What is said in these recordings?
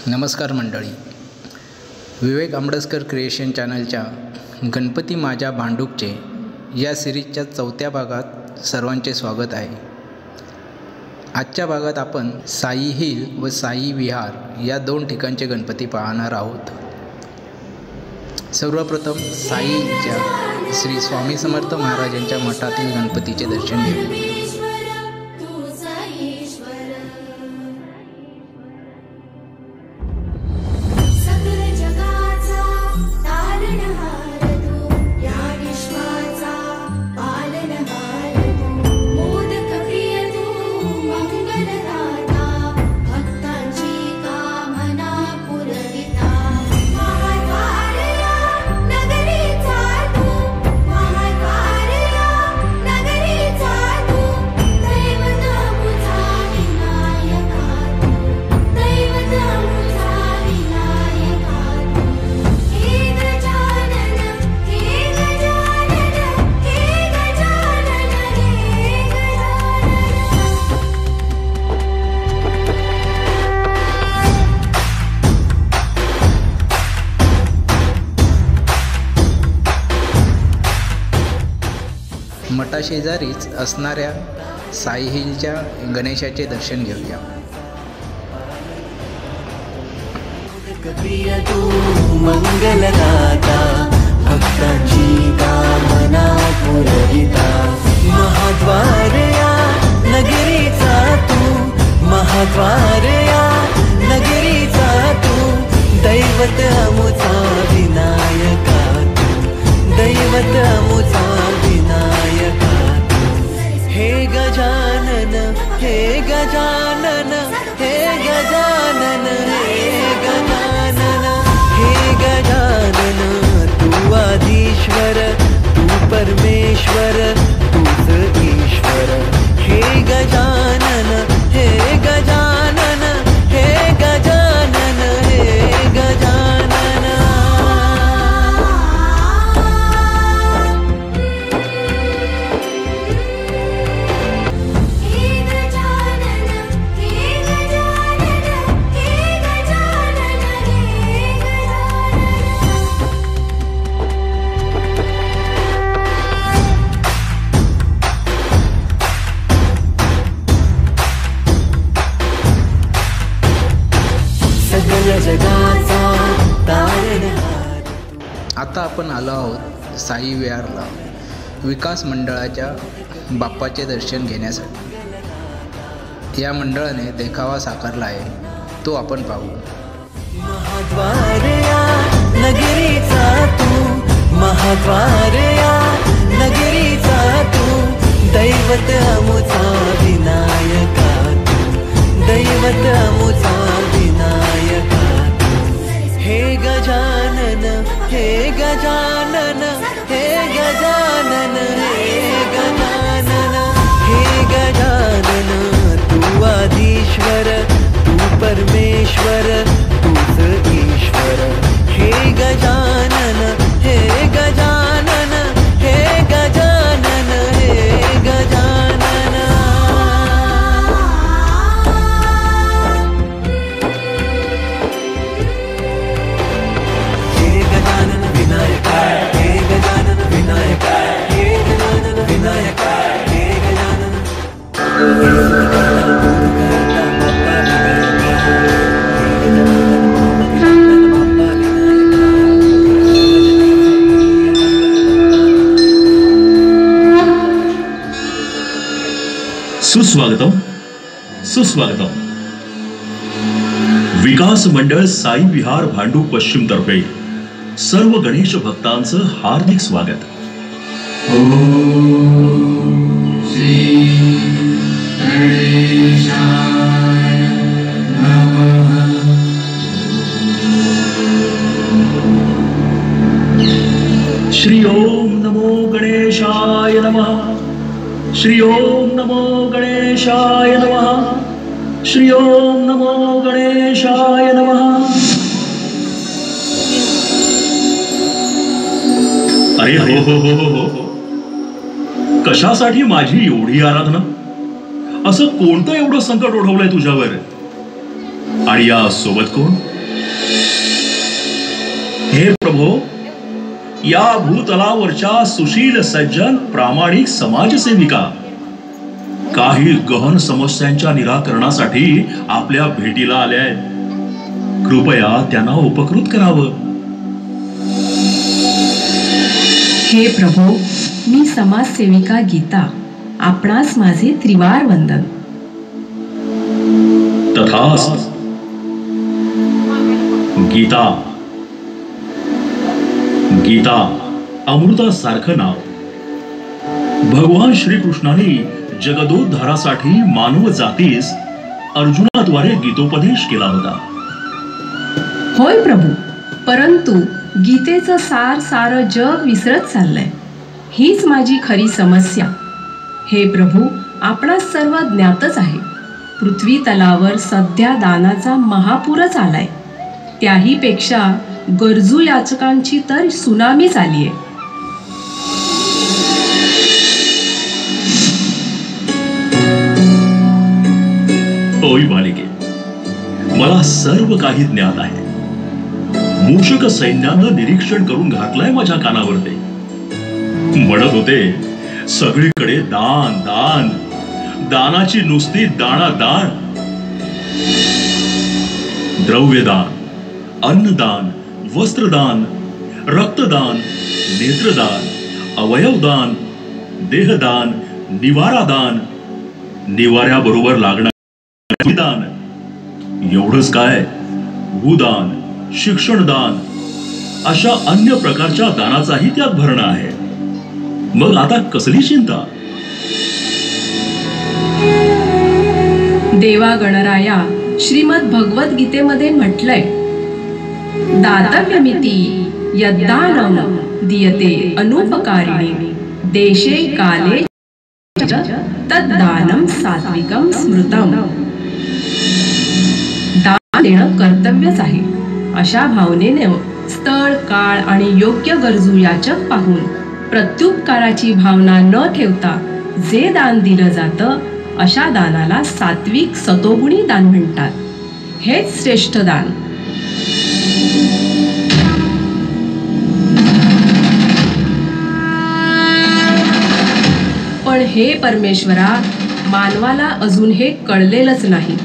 नमस्कार मंडळी, विवेक आंबडसकर क्रिएशन चॅनलच्या गणपती माझ्या भांडूपचे या सिरीजच्या 4थ्या भागात सर्वांचे स्वागत आहे. आजच्या भागात आपण साई हिल व साई विहार या 2 ठिकाणचे गणपती पाहणार आहोत. सर्वप्रथम साईच्या श्री स्वामी समर्थ महाराजांच्या मठातील गणपतीचे दर्शन घेऊ. मठाशेजारीच असणाऱ्या साई हिलच्या गणेशाचे दर्शन घेऊया. मंगलदाता भक्तांची कामना पुरविता, महाद्वारया नगरीचा तू, महाद्वारया नगरीचा तू, दैवत अमुचा विनायका तू, दैवत अमुचा विनायका तू. हे गजानन, हे गजानन, हे गजानन, हे गजानन, हे गजानन, तू आदिश्वर, तू परमेश्वर, तूच ईश्वर. हे गजानन, हे गजानन, हे गजानन, हे गजानन. आता आपण आलो आहोत साई विहारला विकास मंडळाच्या बाप्पाचे दर्शन घेण्यासाठी. या मंडळाने देखावा साकारला आहे, तो आपण पाहू. महाद्वारया नगरीचा तू, महाद्वारया नगरीचा तू, दैवत अमुचा विनायका तू, दैवत अमुचा विनायका तू. हे गजानन, हे गजानन, हे गजानन, हे गजानन, हे गजानन, तू आदिश्वर, तू परमेश्वर, तूच ईश्वर. हे गजानन, हे गजानन, हे गजानन, हे गजानन. सुस्वागतम सुस्वागतम. विकास मंडळ साई विहार भांडूप पश्चिम तर्फे सर्व गणेश भक्तांचं हार्दिक स्वागत. श्री गणेशाय नमः. श्री ओम नमो गणेशाय नमः. श्री ओम नमो गणेशाय नमः. श्री ओम नमो गणेशाय नमः. अरे हो हो हो हो हो, कशासाठी माझी एवढी आराधना? असं कोणतं एवढं संकट ओढवलंय तुझ्यावर? आणि या सोबत कोण? हे प्रभो, या भूतलावरच्या सुशील सज्जन प्रामाणिक समाजसेविका काही गहन समस्यांच्या निराकरणासाठी आपल्या भेटीला आल्या आहेत. कृपया त्यांना उपकृत करावं. हे प्रभो, मी समाजसेविका गीता, आपणास माझे त्रिवार वंदन. तथास्तु. गीता, गीता अमृतासारखं नाव. भगवान श्रीकृष्णाने जगदोद्धारासाठी मानव जातीस अर्जुनाद्वारे गीतोपदेश केला होता. होय प्रभू, परंतु गीतेचं सारं जग विसरत चाललंय. हीच माझी खरी समस्या. हे प्रभू, आपणास सर्व ज्ञातच आहे. पृथ्वी तलावर सध्या दानाचा महापूरच आलाय. त्याही पेक्षा गरजू याचकांची तर सुनामीच आलीये. होय बालिके, मला सर्व काही ज्ञात आहे. मूषक सैन्यानं निरीक्षण करून घातलंय माझ्या कानावर. ते म्हणत होते, सगळीकडे दान दान, दानाची नुसती दाणादाण. द्रव्यदान, अन्नदान, वस्त्रदान, रक्तदान, नेत्रदान, अवयवदान, देहदान, निवारादान, निवाऱ्याबरोबर लागणार दान. एवढंच काय, भूदान, शिक्षणदान अशा अन्य प्रकारच्या दानाचाही त्यात भरणा आहे. मग आता कसली चिंता? देवा गणराया, श्रीमद भगवत गीतेमध्ये म्हटलंय, दातव्यमिति यद्दानं दीयते अनुपकारिणे देशे काले तद्दानं सात्विकं स्मृतम्. दान देणं कर्तव्यच आहे. अशा भावनेने स्थळ, काळ आणि योग्य गरजू याचक पाहून प्रत्युपकाराची भावना न ठेवता जे दान दिलं जातं, अशा दानाला सात्विक सतोगुणी दान म्हणतात. हेच श्रेष्ठ दान. पण हे परमेश्वरा, मानवाला अजून हे कळलेलंच नाही.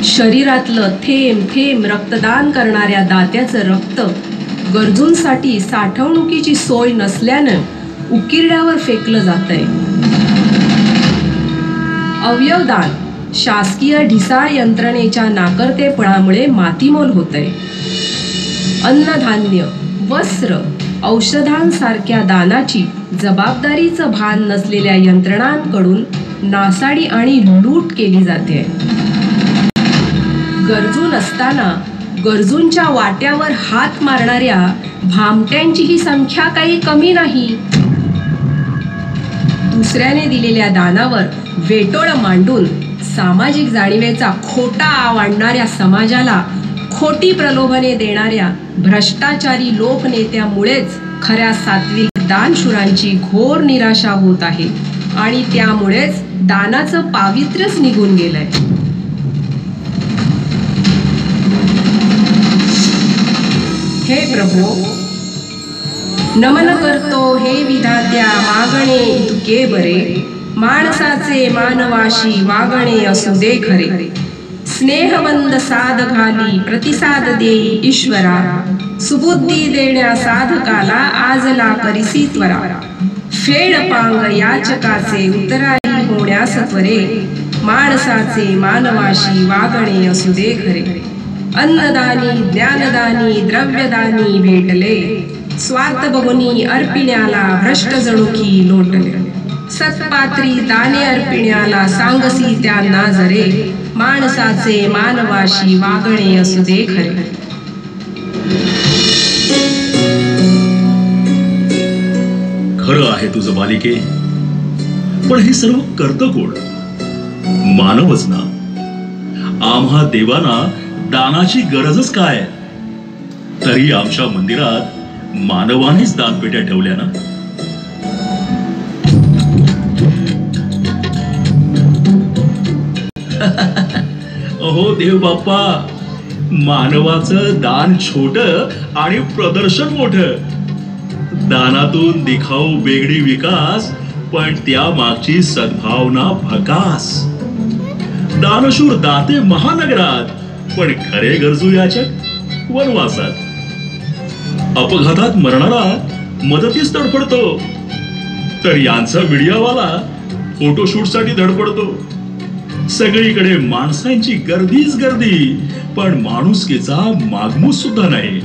शरीरातलं थेंब थेंब रक्तदान करणाऱ्या दात्याचं रक्त गरजूंसाठी साठवणुकीची सोय नसल्यानं उकिरड्यावर फेकलं जातंय. अवयवदान शासकीय ढिसाळ यंत्रणेच्या नाकर्तेपणामुळे मातीमोल होतंय. अन्नधान्य, वस्त्र, औषधांसारख्या दानाची जबाबदारीचं भान नसलेल्या यंत्रणांकडून नासाडी आणि लूट केली जाते. गरजू नसताना गरजूंच्या वाट्यावर हात मारणाऱ्या भामट्यांची ही संख्या काही कमी नाही. दुसऱ्याने दिलेल्या दानावर वेटोळं मांडून सामाजिक जाणीवेचा खोटा आव आणणाऱ्या समाजाला खोटी प्रलोभने देणाऱ्या भ्रष्टाचारी लोकनेत्यामुळेच खऱ्या सात्विक दानशूरांची घोर निराशा होत आहे आणि त्यामुळेच दानाचं पावित्र्यच निघून गेलंय. हे प्रभो, नमन करतो हे विधात्या, मागणे इतके बरे. माणसाचे मानवाशी वागणे असू दे खरे. स्नेहवंद साध घाली प्रतिसाद देई ईश्वरा. सुबुद्धी देण्या साधकाला आजला करिसी त्वरा. फेड पांग याचकाचे उतराई होण्यास त्वरे. माणसाचे मानवाशी वागणे असू दे खरे. अन्नदानी ज्ञानदानी द्रव्यदानी भेटले. स्वार्थ बघुनी अर्पिण्याला भ्रष्ट जणुकी लोटले. सत्पात्री दाने अर्पिण्याला सांगसी त्यांना जरे. माणसाचे मानवाशी वागणे असू दे खरे. खरं आहे तुझं बालिके, पण हे सर्व करतं कोण? मानवच ना. आम्हा देवांना दानाची गरजच काय? तरी आमच्या मंदिरात मानवानेच दानपेट्या ठेवल्या ना. अहो देव बाप्पा, मानवाचं दान छोट आणि प्रदर्शन मोठं. दानातून दिखाऊ वेगळी विकास, पण त्या मागची सद्भावना भकास. दानशूर दाते महानगरात, पण खरे गरजू याचक वनवासात. अपघातात मरणारा मदतीस तडफडतो, तर यांचा मीडियावाला फोटोशूटसाठी धडपडतो. सगळीकडे माणसांची गर्दीच गर्दी, पण माणुसकीचा मागमूस सुद्धा नाही.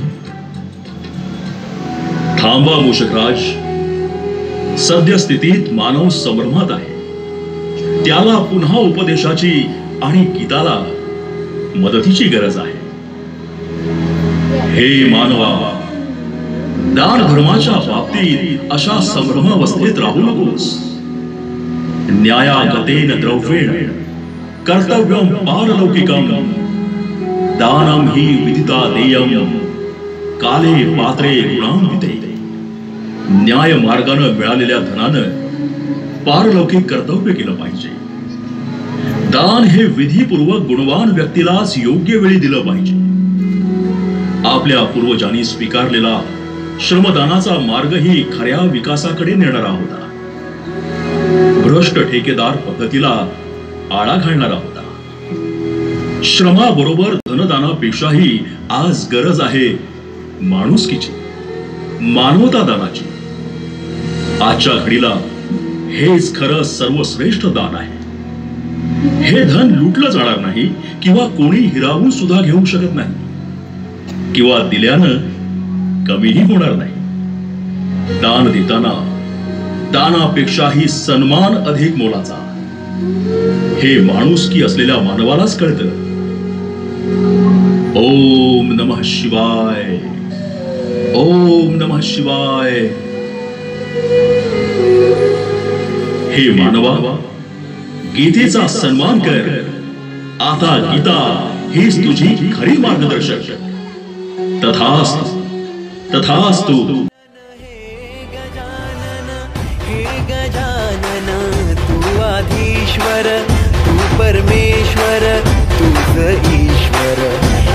थांबा मूषकराज, सद्यस्थितीत मानव संभ्रमात आहे. त्याला पुन्हा उपदेशाची आणि गीताला मदतीची गरज आहे. हे मानवा, दान धर्माच्या बाबतीत अशा संभ्रमावस्थेत राहू नकोस. न्यायागतेन द्रव्येण कर्तव्यम पारलौकिकम दानम हि विदिता देयम काले पात्रे गुणान्विते. न्याय मार्गाने मिळालेल्या धनानं पारलौकिक कर्तव्य केलं पाहिजे. दान हे विधीपूर्वक गुणवान व्यक्तीलाच योग्य वेळी दिलं पाहिजे. आपल्या पूर्वजांनी स्वीकारलेला श्रमदानाचा मार्गही खऱ्या विकासाकडे नेणारा होता. भ्रष्ट ठेकेदार पद्धतीला आळा घालणारा होता. श्रमाबरोबर धनदानापेक्षाही आज गरज आहे माणुसकीची, मानवता दानाची. आजच्या घडीला हेच खरं सर्वश्रेष्ठ दान आहे. हे धन लुटलं जाणार नाही किंवा कोणी हिरावून सुद्धा घेऊ शकत नाही, किंवा दिल्यानं कमीही होणार नाही. दान देताना दानापेक्षाही सन्मान अधिक मोलाचा, हे माणुसकी असलेल्या मानवालाच कळतं. ओम नमः शिवाय. ओम नमः शिवाय. हे मानवा, गीतेचा सन्मान कर. आता गीता हीच तुझी खरी मार्गदर्शक. तथास्तु, तथास्तु. आधीश्वर तू परमेश्वर तूच ईश्वर.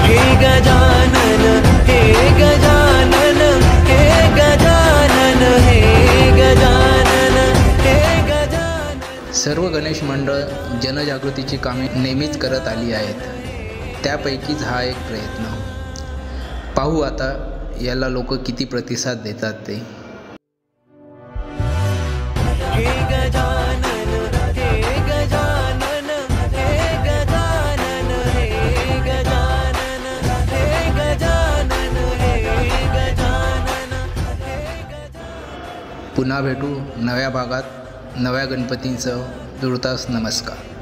हे गजानन, हे गजानन, हे गजानन, हे गजानन, हे गजानन. सर्व गणेश मंडळ जनजागृतीची कामे नेहमीच करत आली आहेत. त्यापैकीच हा एक प्रयत्न. पाहू आता याला लोक किती प्रतिसाद देतात ते. पुन्हा भेटू नव्या भागात नव्या गणपतींसह. तुर्तास नमस्कार.